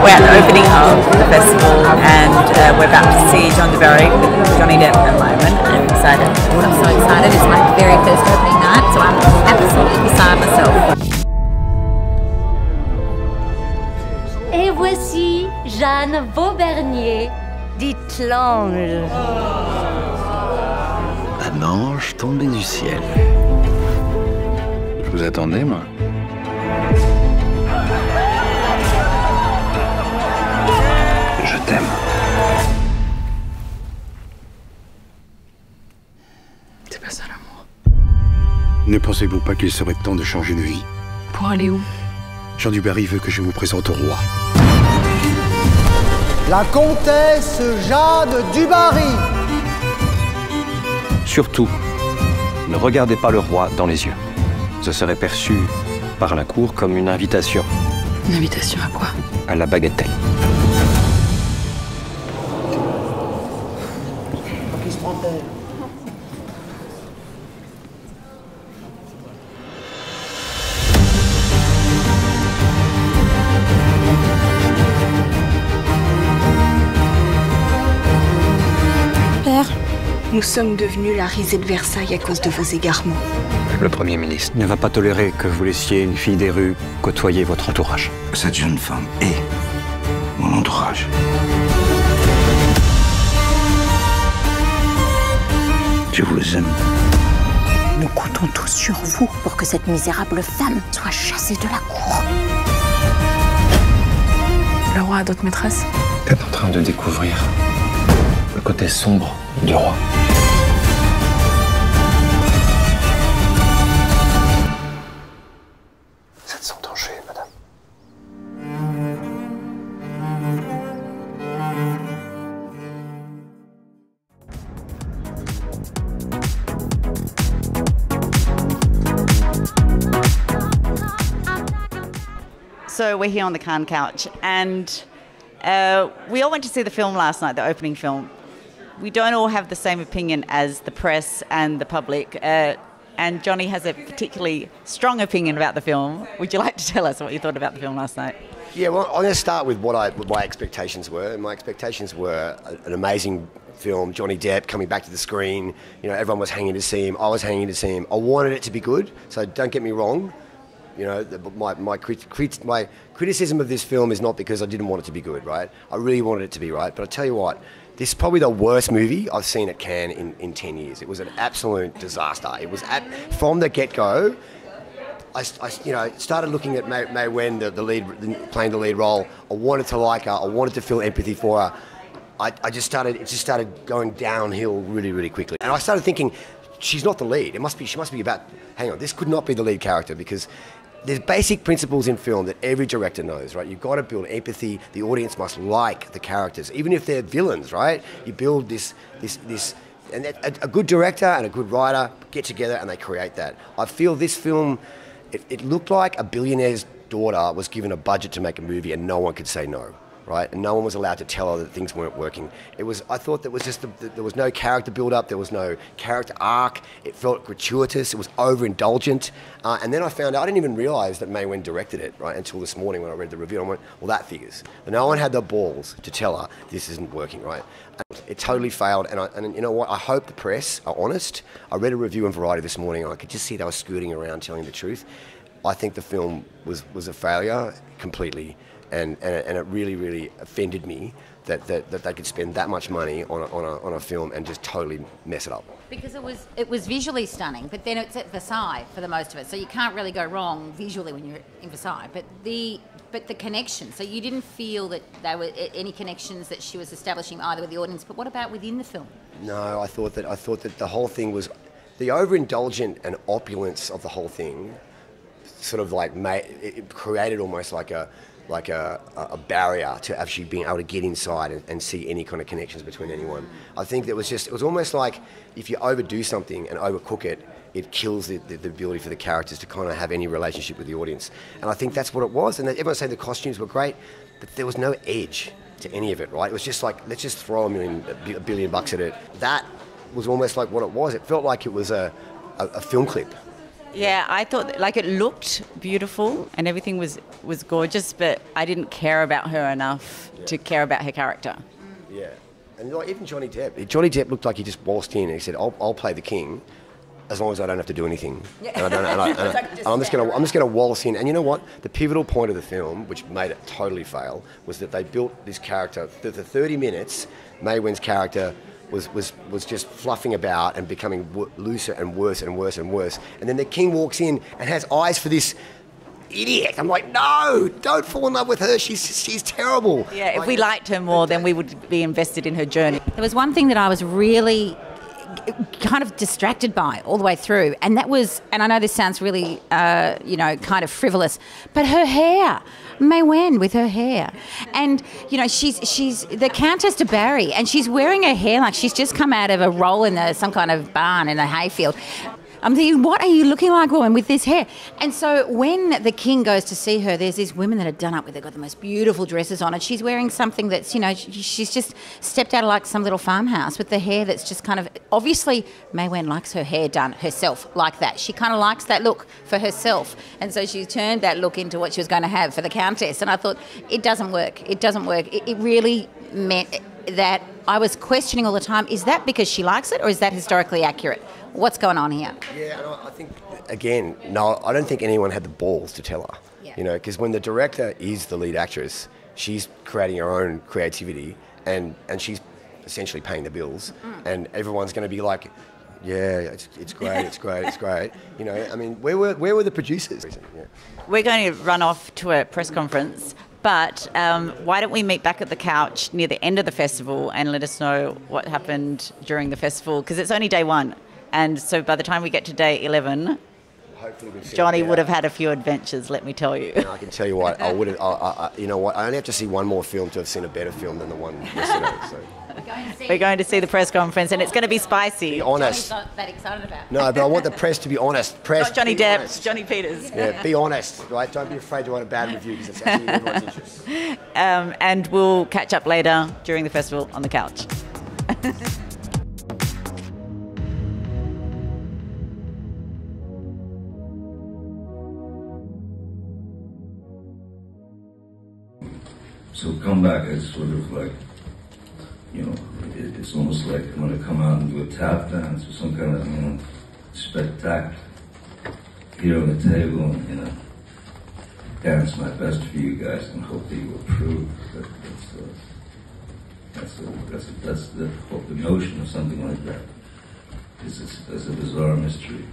we're at the opening of the festival and we're about to see Jeanne du Barry with Johnny Depp and Maïwenn. I'm excited. I'm so excited. It's my very first opening night, so I'm absolutely beside myself. Et voici Jeanne Vaubernier, dite l'ange. Un ange tombé du ciel. Je vous attendais, moi. Je t'aime. C'est pas ça l'amour. Ne pensez-vous pas qu'il serait temps de changer de vie? Pour aller où? Jeanne du Barry veut que je vous présente au roi. La comtesse Jeanne du Barry. Surtout, ne regardez pas le roi dans les yeux. Ce serait perçu par la cour comme une invitation. Une invitation à quoi? À la bagatelle. Père, nous sommes devenus la risée de Versailles à cause de vos égarements. Le Premier ministre ne va pas tolérer que vous laissiez une fille des rues côtoyer votre entourage. Cette jeune femme est mon entourage. Je vous aime. Nous comptons tous sur vous pour que cette misérable femme soit chassée de la cour. Le roi a d'autres maîtresses? T'es en train de découvrir le côté sombre du roi. Vous êtes en danger, madame. So we're here on the Cannes couch and we all went to see the film last night, the opening film. We don't all have the same opinion as the press and the public. And Johnny has a particularly strong opinion about the film. Would you like to tell us what you thought about the film last night? Yeah, well, I'm going to start with what my expectations were. And my expectations were an amazing film, Johnny Depp coming back to the screen. You know, everyone was hanging to see him. I was hanging to see him. I wanted it to be good, so don't get me wrong. You know, my criticism of this film is not because I didn't want it to be good, right? I really wanted it to be right. But I tell you what, this is probably the worst movie I've seen at Cannes in 10 years. It was an absolute disaster. It was from the get-go. I started looking at Maïwenn, the lead, playing the lead role. I wanted to like her. I wanted to feel empathy for her. It just started going downhill really, really quickly. And I started thinking, she's not the lead. She must be about, hang on, this could not be the lead character because there's basic principles in film that every director knows, right? You've got to build empathy. The audience must like the characters, even if they're villains, right? You build this, and a good director and a good writer get together and they create that. I feel this film, it looked like a billionaire's daughter was given a budget to make a movie and no one could say no. Right, and no one was allowed to tell her that things weren't working. I thought that was just there was no character build-up, there was no character arc. It felt gratuitous. It was overindulgent. And then I found out I didn't even realise that Maïwenn directed it right until this morning when I read the review. I went, well, that figures. But no one had the balls to tell her this isn't working. Right, and it totally failed. And you know what? I hope the press are honest. I read a review in Variety this morning, and I could just see they were scooting around telling the truth. I think the film was a failure completely. And it really, really offended me that they could spend that much money on a film and just totally mess it up. Because it was visually stunning, but then it's at Versailles for the most of it, so you can't really go wrong visually when you're in Versailles. But the connection, so you didn't feel that there were any connections that she was establishing either with the audience. But what about within the film? No, I thought that the whole thing was the overindulgent and opulence of the whole thing. Sort of like it created almost like a barrier to actually being able to get inside and see any kind of connections between anyone. I think it was almost like if you overdo something and overcook it, it kills the ability for the characters to kind of have any relationship with the audience. And I think that's what it was. And everyone saying the costumes were great, but there was no edge to any of it, right? It was just like, let's just throw a billion bucks at it. That was almost like what it was. It felt like it was a film clip. Yeah, I thought like it looked beautiful and everything was gorgeous, but I didn't care about her enough to care about her character. Yeah, and like, even Johnny Depp. Johnny Depp looked like he just waltzed in and he said, "I'll play the king, as long as I don't have to do anything." Yeah. I'm just gonna waltz in. And you know what? The pivotal point of the film, which made it totally fail, was that they built this character. The 30 minutes, Maïwenn's character was just fluffing about and becoming looser and worse and worse and worse. And then the king walks in and has eyes for this idiot. I'm like, no, don't fall in love with her. She's terrible. Yeah, if we liked her more, then we would be invested in her journey. There was one thing that I was really kind of distracted by all the way through, and that was, and I know this sounds really, kind of frivolous, but her hair. Maïwenn with her hair, and she's the Countess de Barry, and she's wearing her hair like she's just come out of a roll in some kind of barn in a hayfield. I'm thinking, what are you looking like, woman, with this hair? And so when the king goes to see her, there's these women that are done up with, they've got the most beautiful dresses on, and she's wearing something that's, she's just stepped out of like some little farmhouse with the hair that's just kind of, obviously Maïwenn likes her hair done herself like that. She kind of likes that look for herself. And so she turned that look into what she was going to have for the Countess. And I thought, it doesn't work. It really meant that I was questioning all the time, is that because she likes it or is that historically accurate? What's going on here? Yeah, and I think, again, no, I don't think anyone had the balls to tell her. Yeah. Because when the director is the lead actress, she's creating her own creativity and she's essentially paying the bills. And everyone's going to be like, yeah, it's great, it's great, it's great. I mean, where were the producers? Yeah. We're going to run off to a press conference, but why don't we meet back at the couch near the end of the festival and let us know what happened during the festival, because it's only day 1. And so by the time we get to day 11, Johnny would have had a few adventures, let me tell you. I can tell you what, I would have. You know what? I only have to see one more film to have seen a better film than the one yesterday. So. We're going to see the press conference, and it's going to be spicy. Be honest. Johnny's not that excited about it. No, but I want the press to be honest. Press. Not Johnny Depp, honest. Johnny Peters. Yeah, be honest, right? Don't be afraid to write a bad review because it's actually in everyone's interest. And we'll catch up later during the festival on the couch. So comeback is sort of like, it's almost like I'm going to come out and do a tap dance or some kind of, spectacle here on the table and, dance my best for you guys and hope that you approve. That's the notion of something like that. It's a bizarre mystery.